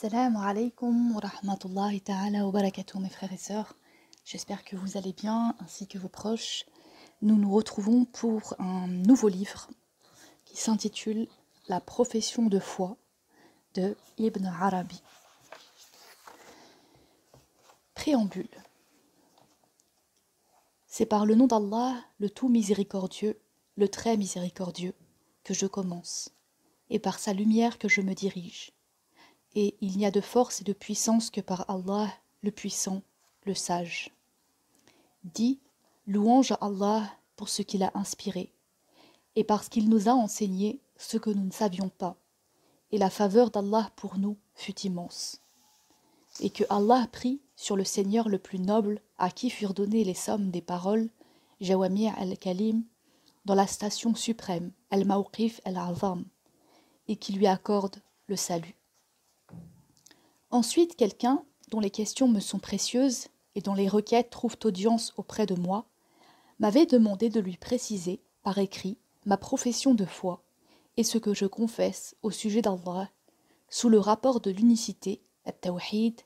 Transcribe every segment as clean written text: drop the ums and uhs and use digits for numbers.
Assalamu alaikum wa rahmatullahi ta'ala wa barakatuh mes frères et sœurs. J'espère que vous allez bien ainsi que vos proches. Nous nous retrouvons pour un nouveau livre qui s'intitule La profession de foi de Ibn Arabi. Préambule. C'est par le nom d'Allah, le tout miséricordieux, le très miséricordieux, que je commence, et par sa lumière que je me dirige. Et il n'y a de force et de puissance que par Allah, le puissant, le sage. Dis, louange à Allah pour ce qu'il a inspiré, et parce qu'il nous a enseigné ce que nous ne savions pas, et la faveur d'Allah pour nous fut immense. Et que Allah prie sur le Seigneur le plus noble à qui furent données les sommes des paroles, Jawami' al-Kalim, dans la station suprême, Al-Mawqif al-Azam, et qui lui accorde le salut. Ensuite, quelqu'un dont les questions me sont précieuses et dont les requêtes trouvent audience auprès de moi, m'avait demandé de lui préciser, par écrit, ma profession de foi et ce que je confesse au sujet d'Allah, sous le rapport de l'unicité, al-Tawhid,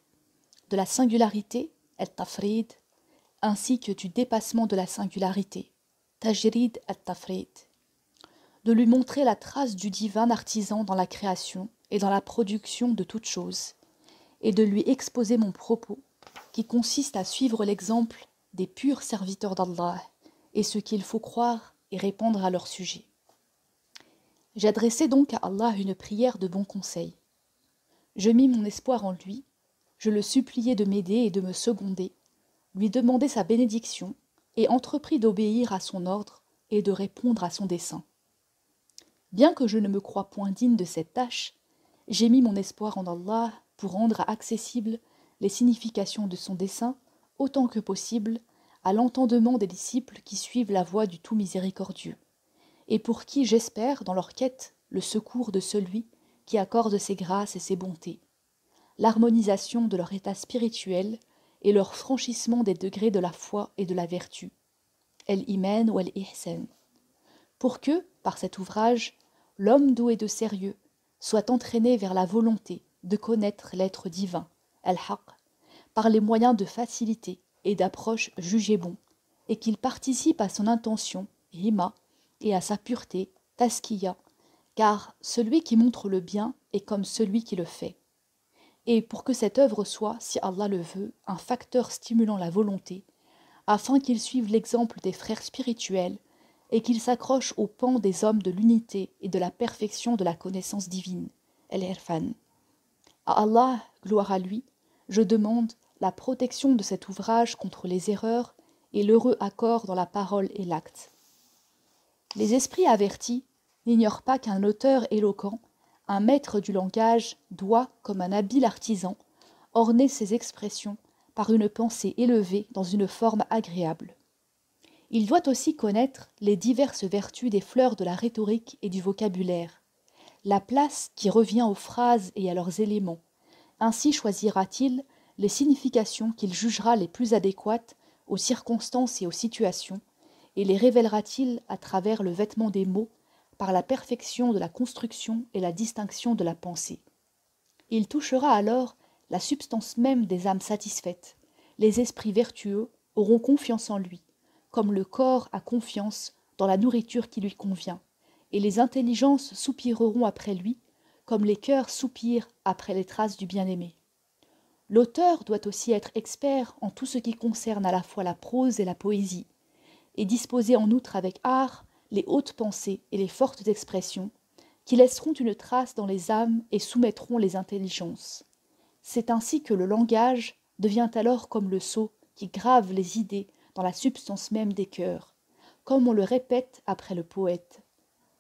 de la singularité, al-Tafrid, ainsi que du dépassement de la singularité, Tajrid al-Tafrid, de lui montrer la trace du divin artisan dans la création et dans la production de toutes choses, et de lui exposer mon propos, qui consiste à suivre l'exemple des purs serviteurs d'Allah et ce qu'il faut croire et répondre à leur sujet. J'adressai donc à Allah une prière de bon conseil. Je mis mon espoir en lui, je le suppliai de m'aider et de me seconder, lui demandai sa bénédiction et entrepris d'obéir à son ordre et de répondre à son dessein. Bien que je ne me croie point digne de cette tâche, j'ai mis mon espoir en Allah pour rendre accessibles les significations de son dessein autant que possible à l'entendement des disciples qui suivent la voie du tout miséricordieux, et pour qui j'espère dans leur quête le secours de celui qui accorde ses grâces et ses bontés, l'harmonisation de leur état spirituel et leur franchissement des degrés de la foi et de la vertu, el-iman ou el-ihsan, pour que, par cet ouvrage, l'homme doué de sérieux soit entraîné vers la volonté de connaître l'être divin, al-haq, par les moyens de facilité et d'approche jugés bons, et qu'il participe à son intention, hima, et à sa pureté, taskiya, car celui qui montre le bien est comme celui qui le fait. Et pour que cette œuvre soit, si Allah le veut, un facteur stimulant la volonté, afin qu'il suive l'exemple des frères spirituels et qu'il s'accroche au pan des hommes de l'unité et de la perfection de la connaissance divine, el-irfan. À Allah, gloire à lui, je demande la protection de cet ouvrage contre les erreurs et l'heureux accord dans la parole et l'acte. Les esprits avertis n'ignorent pas qu'un auteur éloquent, un maître du langage, doit, comme un habile artisan, orner ses expressions par une pensée élevée dans une forme agréable. Il doit aussi connaître les diverses vertus des fleurs de la rhétorique et du vocabulaire, la place qui revient aux phrases et à leurs éléments. Ainsi choisira-t-il les significations qu'il jugera les plus adéquates aux circonstances et aux situations, et les révélera-t-il à travers le vêtement des mots, par la perfection de la construction et la distinction de la pensée. Il touchera alors la substance même des âmes satisfaites. Les esprits vertueux auront confiance en lui, comme le corps a confiance dans la nourriture qui lui convient, et les intelligences soupireront après lui, comme les cœurs soupirent après les traces du bien-aimé. L'auteur doit aussi être expert en tout ce qui concerne à la fois la prose et la poésie, et disposer en outre avec art les hautes pensées et les fortes expressions, qui laisseront une trace dans les âmes et soumettront les intelligences. C'est ainsi que le langage devient alors comme le sceau qui grave les idées dans la substance même des cœurs, comme on le répète après le poète.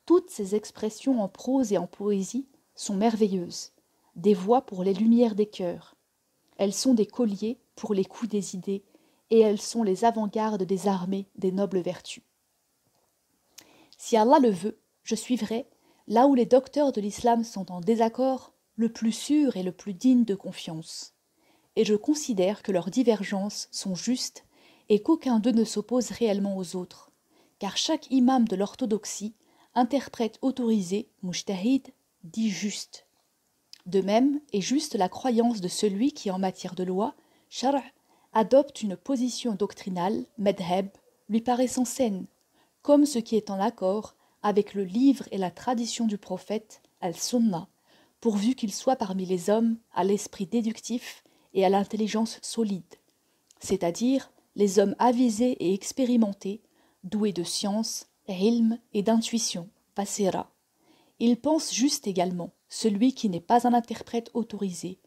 Toutes ces expressions en prose et en poésie sont merveilleuses, des voix pour les lumières des cœurs. Elles sont des colliers pour les coups des idées, et elles sont les avant-gardes des armées des nobles vertus. Si Allah le veut, je suivrai, là où les docteurs de l'islam sont en désaccord, le plus sûr et le plus digne de confiance. Et je considère que leurs divergences sont justes et qu'aucun d'eux ne s'oppose réellement aux autres, car chaque imam de l'orthodoxie, interprète autorisé, mujtahid, dit juste. De même est juste la croyance de celui qui, en matière de loi, shar', adopte une position doctrinale, madhab, lui paraissant saine, comme ce qui est en accord avec le livre et la tradition du prophète, al-sunnah, pourvu qu'il soit parmi les hommes à l'esprit déductif et à l'intelligence solide, c'est-à-dire les hommes avisés et expérimentés, doués de science, ilm et d'intuition, basira. Il pense juste également celui qui n'est pas un interprète autorisé,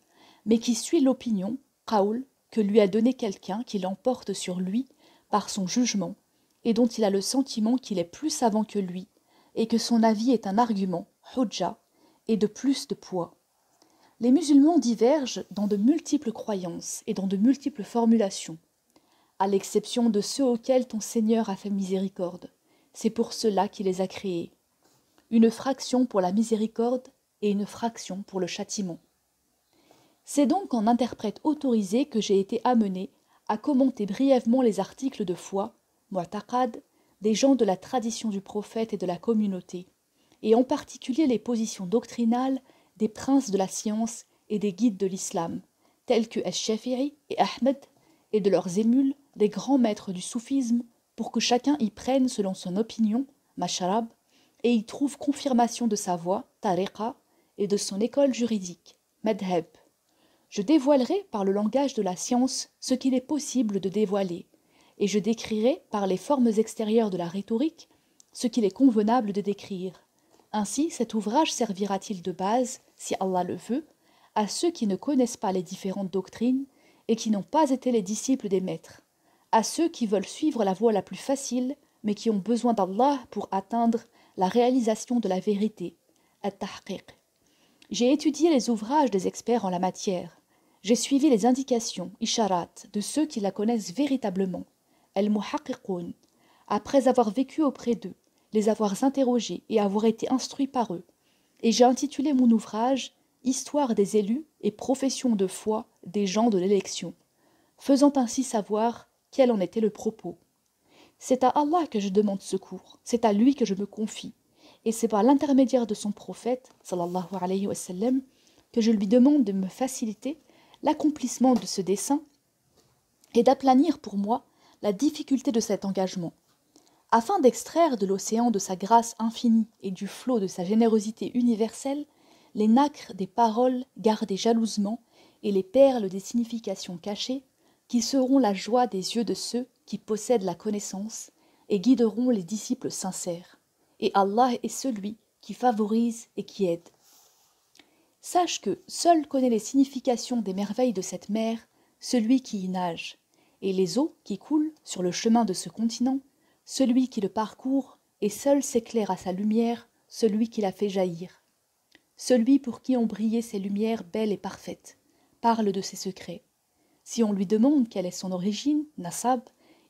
mais qui suit l'opinion, qawl, que lui a donné quelqu'un qui l'emporte sur lui par son jugement, et dont il a le sentiment qu'il est plus savant que lui, et que son avis est un argument, hujja, et de plus de poids. Les musulmans divergent dans de multiples croyances et dans de multiples formulations, à l'exception de ceux auxquels ton Seigneur a fait miséricorde. C'est pour cela qu'il les a créés. Une fraction pour la miséricorde et une fraction pour le châtiment. C'est donc en interprète autorisé que j'ai été amené à commenter brièvement les articles de foi, mu'taqad, des gens de la tradition du prophète et de la communauté, et en particulier les positions doctrinales des princes de la science et des guides de l'islam, tels que Ash-Shafi'i et Ahmed, et de leurs émules, des grands maîtres du soufisme, pour que chacun y prenne selon son opinion, masharab, et y trouve confirmation de sa voix, tariqa, et de son école juridique, madhab. Je dévoilerai par le langage de la science ce qu'il est possible de dévoiler, et je décrirai par les formes extérieures de la rhétorique ce qu'il est convenable de décrire. Ainsi, cet ouvrage servira-t-il de base, si Allah le veut, à ceux qui ne connaissent pas les différentes doctrines et qui n'ont pas été les disciples des maîtres, à ceux qui veulent suivre la voie la plus facile, mais qui ont besoin d'Allah pour atteindre la réalisation de la vérité, at-tahqiq. J'ai étudié les ouvrages des experts en la matière. J'ai suivi les indications, isharat, de ceux qui la connaissent véritablement, al-muhaqqiqoun, après avoir vécu auprès d'eux, les avoir interrogés et avoir été instruit par eux. Et j'ai intitulé mon ouvrage « Histoire des élus et profession de foi des gens de l'élection », faisant ainsi savoir quel en était le propos. C'est à Allah que je demande secours, c'est à lui que je me confie, et c'est par l'intermédiaire de son prophète, sallallahu alayhi wa sallam, que je lui demande de me faciliter l'accomplissement de ce dessein et d'aplanir pour moi la difficulté de cet engagement, afin d'extraire de l'océan de sa grâce infinie et du flot de sa générosité universelle les nacres des paroles gardées jalousement et les perles des significations cachées qui seront la joie des yeux de ceux qui possèdent la connaissance et guideront les disciples sincères. Et Allah est celui qui favorise et qui aide. Sache que seul connaît les significations des merveilles de cette mer celui qui y nage, et les eaux qui coulent sur le chemin de ce continent, celui qui le parcourt, et seul s'éclaire à sa lumière celui qui la fait jaillir. Celui pour qui ont brillé ces lumières belles et parfaites parle de ses secrets. Si on lui demande quelle est son origine, Nasab,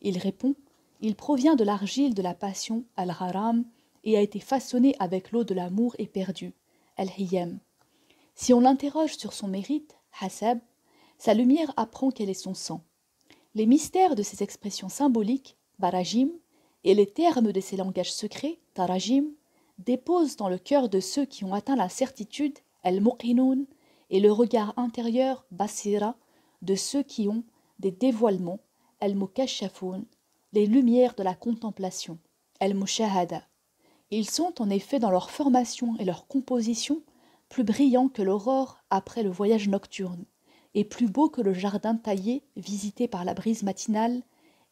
il répond « Il provient de l'argile de la passion, al-Haram, et a été façonné avec l'eau de l'amour éperdu, al-Hiyam. » Si on l'interroge sur son mérite, Hasab, sa lumière apprend quel est son sang. Les mystères de ces expressions symboliques, Barajim, et les termes de ces langages secrets, Tarajim, déposent dans le cœur de ceux qui ont atteint la certitude, al-Muqinoun, et le regard intérieur, Basira, de ceux qui ont des dévoilements, al-Mukashafoun, les lumières de la contemplation, al-Mushahada. Ils sont en effet dans leur formation et leur composition plus brillants que l'aurore après le voyage nocturne, et plus beaux que le jardin taillé visité par la brise matinale,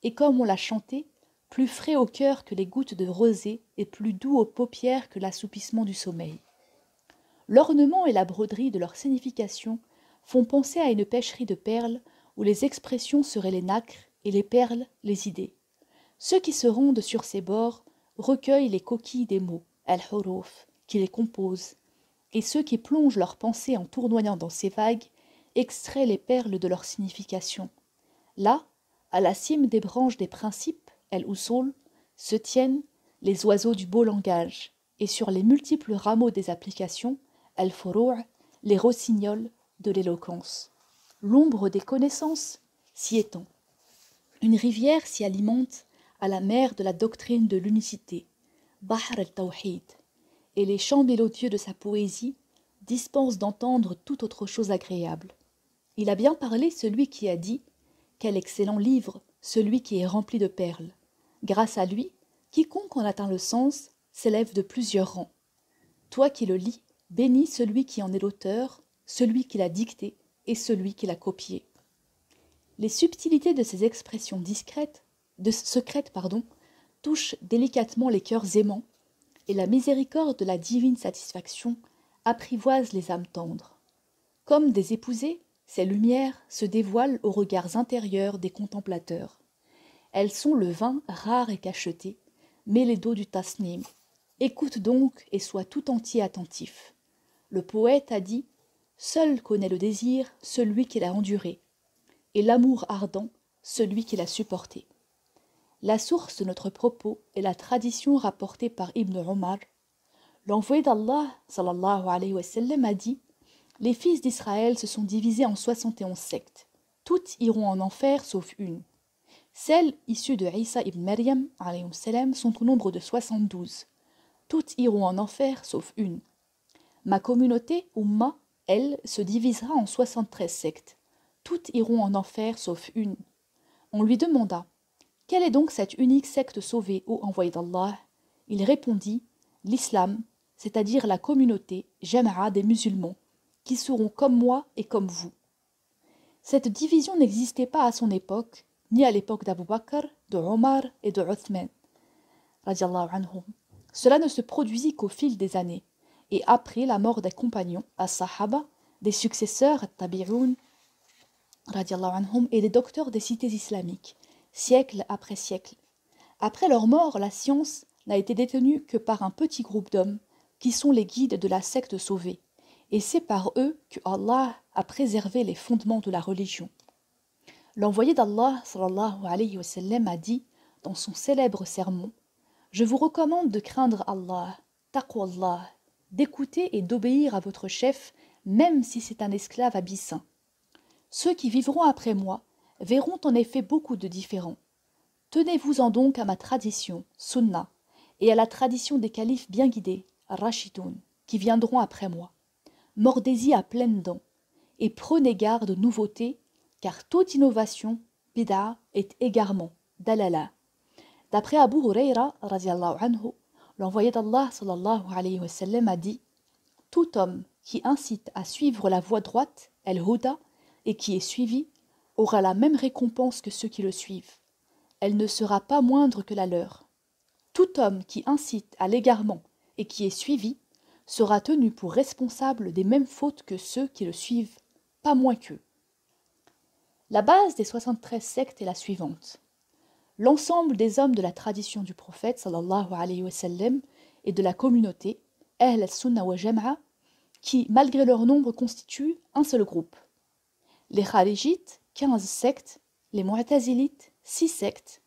et comme on l'a chanté, plus frais au cœur que les gouttes de rosée et plus doux aux paupières que l'assoupissement du sommeil. L'ornement et la broderie de leur signification font penser à une pêcherie de perles où les expressions seraient les nacres et les perles les idées. Ceux qui se rendent sur ces bords recueillent les coquilles des mots, al-huruf, qui les composent, et ceux qui plongent leurs pensées en tournoyant dans ces vagues extraient les perles de leur signification. Là, à la cime des branches des principes, el-usul, se tiennent les oiseaux du beau langage, et sur les multiples rameaux des applications, el-furu', les rossignols de l'éloquence. L'ombre des connaissances s'y étend. Une rivière s'y alimente à la mer de la doctrine de l'unicité, Bahr al-Tawhid, et les chants mélodieux de sa poésie dispense d'entendre toute autre chose agréable. Il a bien parlé celui qui a dit « Quel excellent livre, celui qui est rempli de perles !» Grâce à lui, quiconque en atteint le sens s'élève de plusieurs rangs. Toi qui le lis, bénis celui qui en est l'auteur, celui qui l'a dicté et celui qui l'a copié. Les subtilités de ces expressions secrètes, touchent délicatement les cœurs aimants, et la miséricorde de la divine satisfaction apprivoise les âmes tendres. Comme des épousées, ces lumières se dévoilent aux regards intérieurs des contemplateurs. Elles sont le vin rare et cacheté, mêlé d'eau du tasnim. Écoute donc et sois tout entier attentif. Le poète a dit « Seul connaît le désir celui qui l'a enduré, et l'amour ardent celui qui l'a supporté. » La source de notre propos est la tradition rapportée par Ibn Omar. L'envoyé d'Allah, sallallahu alayhi wa sallam, a dit « Les fils d'Israël se sont divisés en 71 sectes. Toutes iront en enfer sauf une. Celles issues de Isa ibn Maryam alayhi salam sont au nombre de 72. Toutes iront en enfer sauf une. Ma communauté, Ummah, elle, se divisera en 73 sectes. Toutes iront en enfer sauf une. » On lui demanda « Quelle est donc cette unique secte sauvée, ô envoyé d'Allah ?» Il répondit « L'islam, c'est-à-dire la communauté, Jama'a des musulmans, qui seront comme moi et comme vous. » Cette division n'existait pas à son époque, ni à l'époque d'Abu Bakr, de Omar et de Uthman. Cela ne se produisit qu'au fil des années, et après la mort des compagnons, as-Sahaba, des successeurs, at-Tabi'un, et des docteurs des cités islamiques, siècle après siècle. Après leur mort, la science n'a été détenue que par un petit groupe d'hommes, qui sont les guides de la secte sauvée, et c'est par eux que Allah a préservé les fondements de la religion. L'envoyé d'Allah sallallahu alayhi wa sallam a dit dans son célèbre sermon « Je vous recommande de craindre Allah, taqwallah, d'écouter et d'obéir à votre chef, même si c'est un esclave abyssin. Ceux qui vivront après moi verront en effet beaucoup de différents. Tenez-vous-en donc à ma tradition, sunnah, et à la tradition des califes bien guidés, Rashidun, qui viendront après moi. Mordez-y à pleines dents, et prenez garde aux nouveautés, car toute innovation, bid'a, est égarement, dalala. » D'après Abu Huraira, l'envoyé d'Allah sallallahu alayhi wa sallam a dit « Tout homme qui incite à suivre la voie droite, el-huda, et qui est suivi, aura la même récompense que ceux qui le suivent. Elle ne sera pas moindre que la leur. Tout homme qui incite à l'égarement et qui est suivi sera tenu pour responsable des mêmes fautes que ceux qui le suivent, pas moins qu'eux. » La base des 73 sectes est la suivante. L'ensemble des hommes de la tradition du prophète sallallahu alayhi wa sallam et de la communauté, Ahl al-Sunnah wa Jama'a, qui, malgré leur nombre, constituent un seul groupe. Les Kharijites, 15 sectes, les Mu'tazilites, 6 sectes,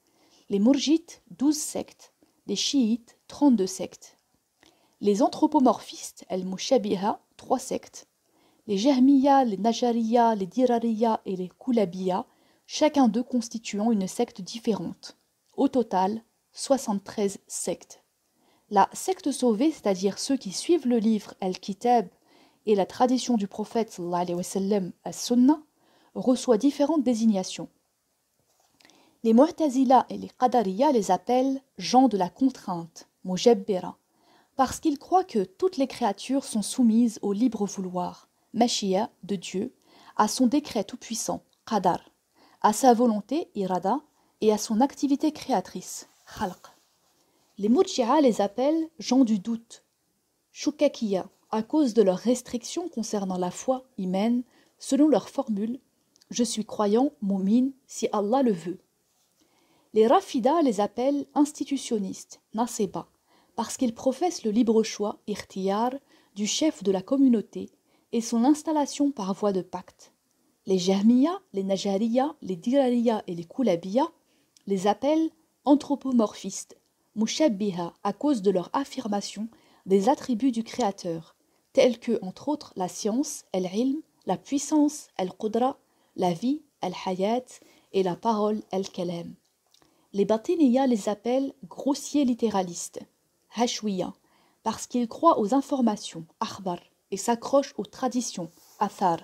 les Murjites, 12 sectes, les Chiites, 32 sectes. Les anthropomorphistes, al-Mushabiha, 3 sectes, les Jahmiya, les Najariya, les Dirariya et les Kulabiya, chacun d'eux constituant une secte différente. Au total, 73 sectes. La secte sauvée, c'est-à-dire ceux qui suivent le livre Al-Kitab et la tradition du prophète sallallahu alayhi wa sallam, As-Sunnah, reçoit différentes désignations. Les Mu'tazila et les Qadariya les appellent gens de la contrainte, Mujabbira, parce qu'ils croient que toutes les créatures sont soumises au libre vouloir, Mashi'a, de Dieu, à son décret tout-puissant, Qadar, à sa volonté, Irada, et à son activité créatrice, Khalq. Les Murji'a les appellent gens du doute, Shukakiya, à cause de leurs restrictions concernant la foi, Iman, selon leur formule « Je suis croyant, mu'min, si Allah le veut ». Les Rafida les appellent institutionnistes, Naseba, parce qu'ils professent le libre choix, Ikhtiyar, du chef de la communauté et son installation par voie de pacte. Les Jahmiya, les Najariya, les Dirariya et les Kulabiya les appellent anthropomorphistes, Mushabbiha, à cause de leur affirmation des attributs du Créateur, tels que, entre autres, la science, al-ilm, la puissance, al-qudra, la vie, al-hayat, et la parole, al-kalam. Les Batiniya les appellent grossiers littéralistes, Hashwiya, parce qu'ils croient aux informations, akhbar, et s'accrochent aux traditions, athar.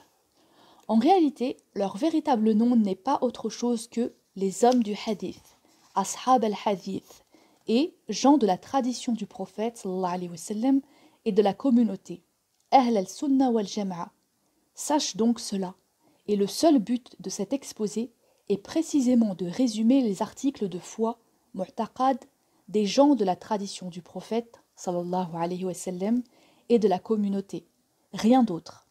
En réalité, leur véritable nom n'est pas autre chose que les hommes du hadith, ashab al-hadith, et gens de la tradition du prophète sallallahu alayhi wa sallam et de la communauté, ahl al-sunnah wal-jama'a. Sache donc cela, et le seul but de cet exposé est précisément de résumer les articles de foi, mu'taqad, des gens de la tradition du prophète sallallahu alayhi wa sallam et de la communauté, rien d'autre.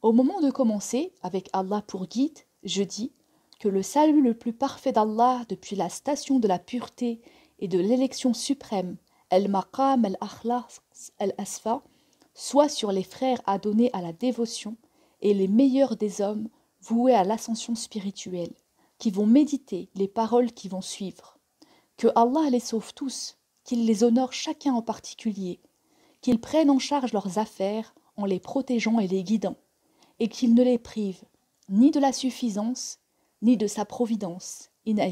Au moment de commencer, avec Allah pour guide, je dis que le salut le plus parfait d'Allah depuis la station de la pureté et de l'élection suprême, al-maqam al-akhlas al-asfa, soit sur les frères adonnés à la dévotion et les meilleurs des hommes voués à l'ascension spirituelle, qui vont méditer les paroles qui vont suivre. Que Allah les sauve tous, qu'il les honore chacun en particulier, qu'il prenne en charge leurs affaires en les protégeant et les guidant, et qu'il ne les prive ni de la suffisance, ni de sa providence. Inaya.